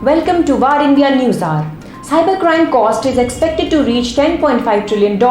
Welcome to VAR India News Hour. Cybercrime cost is expected to reach $10.5 trillion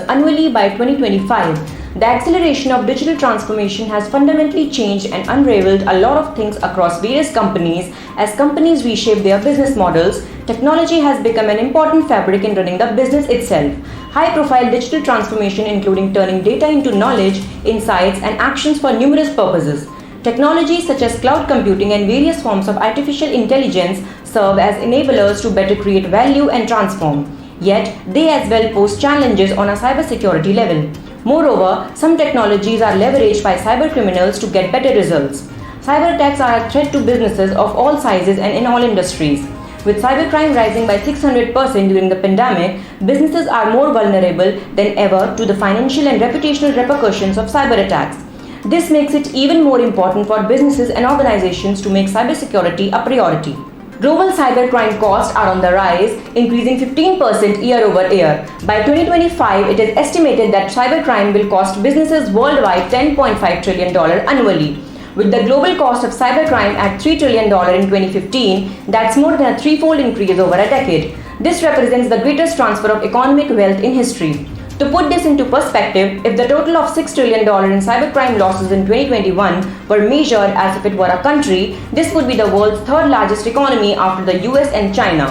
annually by 2025. The acceleration of digital transformation has fundamentally changed and unraveled a lot of things across various companies. As companies reshape their business models, technology has become an important fabric in running the business itself. High-profile digital transformation including turning data into knowledge, insights, and actions for numerous purposes. Technologies such as cloud computing and various forms of artificial intelligence serve as enablers to better create value and transform. Yet, they as well pose challenges on a cybersecurity level. Moreover, some technologies are leveraged by cybercriminals to get better results. Cyber attacks are a threat to businesses of all sizes and in all industries. With cybercrime rising by 600% during the pandemic, businesses are more vulnerable than ever to the financial and reputational repercussions of cyber attacks. This makes it even more important for businesses and organizations to make cybersecurity a priority. Global cybercrime costs are on the rise, increasing 15% year over year. By 2025, it is estimated that cybercrime will cost businesses worldwide $10.5 trillion annually. With the global cost of cybercrime at $3 trillion in 2015, that's more than a threefold increase over a decade. This represents the greatest transfer of economic wealth in history. To put this into perspective, if the total of $6 trillion in cybercrime losses in 2021 were measured as if it were a country, this would be the world's third largest economy after the US and China.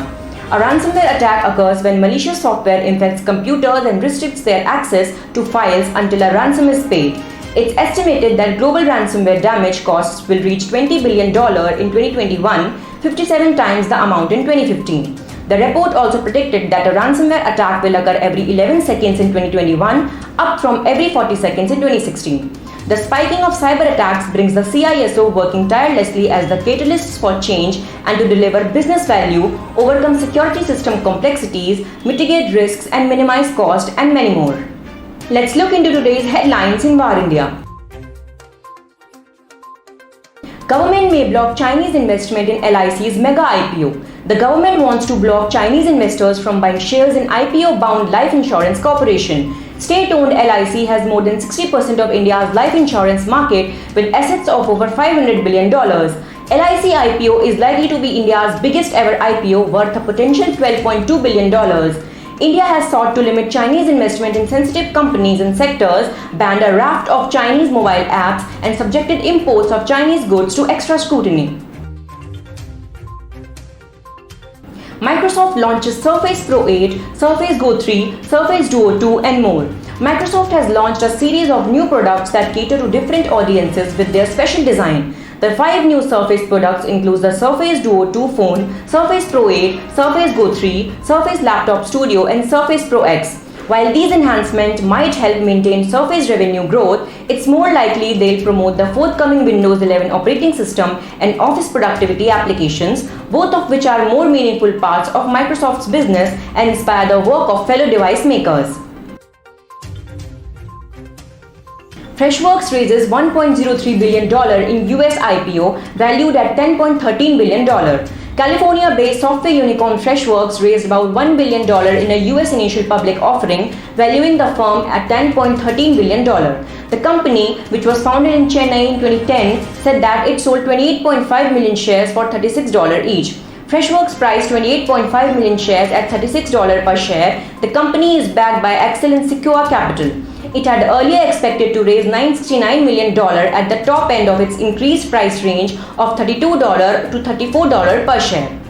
A ransomware attack occurs when malicious software infects computers and restricts their access to files until a ransom is paid. It's estimated that global ransomware damage costs will reach $20 billion in 2021, 57 times the amount in 2015. The report also predicted that a ransomware attack will occur every 11 seconds in 2021, up from every 40 seconds in 2016. The spiking of cyber attacks brings the CISO working tirelessly as the catalysts for change and to deliver business value, overcome security system complexities, mitigate risks and minimize cost, and many more. Let's look into today's headlines in VAR India. Government may block Chinese investment in LIC's mega IPO. The government wants to block Chinese investors from buying shares in IPO-bound Life Insurance Corporation. State-owned LIC has more than 60% of India's life insurance market with assets of over $500 billion. LIC IPO is likely to be India's biggest ever IPO worth a potential $12.2 billion. India has sought to limit Chinese investment in sensitive companies and sectors, banned a raft of Chinese mobile apps, and subjected imports of Chinese goods to extra scrutiny. Microsoft launches Surface Pro 8, Surface Go 3, Surface Duo 2, and more. Microsoft has launched a series of new products that cater to different audiences with their special design. The 5 new Surface products include the Surface Duo 2 phone, Surface Pro 8, Surface Go 3, Surface Laptop Studio, and Surface Pro X. While these enhancements might help maintain Surface revenue growth, it's more likely they'll promote the forthcoming Windows 11 operating system and Office productivity applications, both of which are more meaningful parts of Microsoft's business and inspire the work of fellow device makers. Freshworks raises $1.03 billion in US IPO valued at $10.13 billion. California-based software unicorn Freshworks raised about $1 billion in a US initial public offering, valuing the firm at $10.13 billion. The company, which was founded in Chennai in 2010, said that it sold 28.5 million shares for $36 each. Freshworks priced 28.5 million shares at $36 per share. The company is backed by Excellent Secure Capital. It had earlier expected to raise $969 million at the top end of its increased price range of $32 to $34 per share.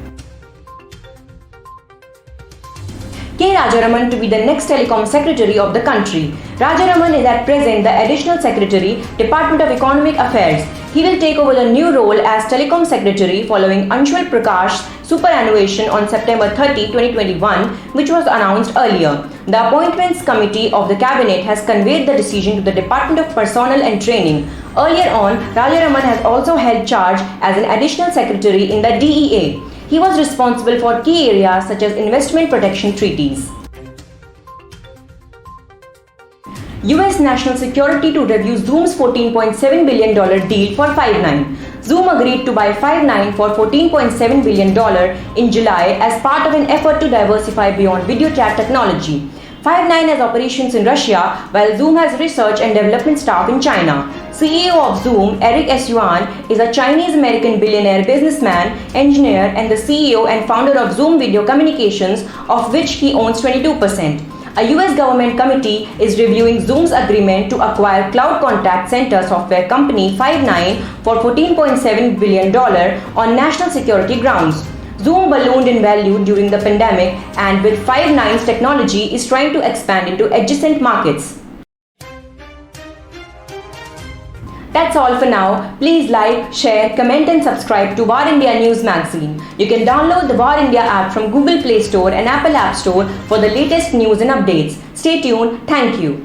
K. Rajaraman to be the next Telecom Secretary of the country. Rajaraman is at present the Additional Secretary, Department of Economic Affairs. He will take over the new role as Telecom Secretary following Anshul Prakash's superannuation on September 30, 2021, which was announced earlier. The Appointments Committee of the Cabinet has conveyed the decision to the Department of Personnel and Training. Earlier on, Rajaraman has also held charge as an Additional Secretary in the DEA. He was responsible for key areas such as investment protection treaties. US National Security to review Zoom's $14.7 billion deal for Five9. Zoom agreed to buy Five9 for $14.7 billion in July as part of an effort to diversify beyond video chat technology. Five9 has operations in Russia, while Zoom has research and development staff in China. CEO of Zoom, Eric S. Yuan, is a Chinese-American billionaire businessman, engineer, and the CEO and founder of Zoom Video Communications, of which he owns 22%. A US government committee is reviewing Zoom's agreement to acquire cloud contact center software company Five9 for $14.7 billion on national security grounds. Zoom ballooned in value during the pandemic, and with Five9's technology is trying to expand into adjacent markets. That's all for now. Please like, share, comment and subscribe to War India News Magazine. You can download the War India app from Google Play Store and Apple App Store for the latest news and updates. Stay tuned. Thank you.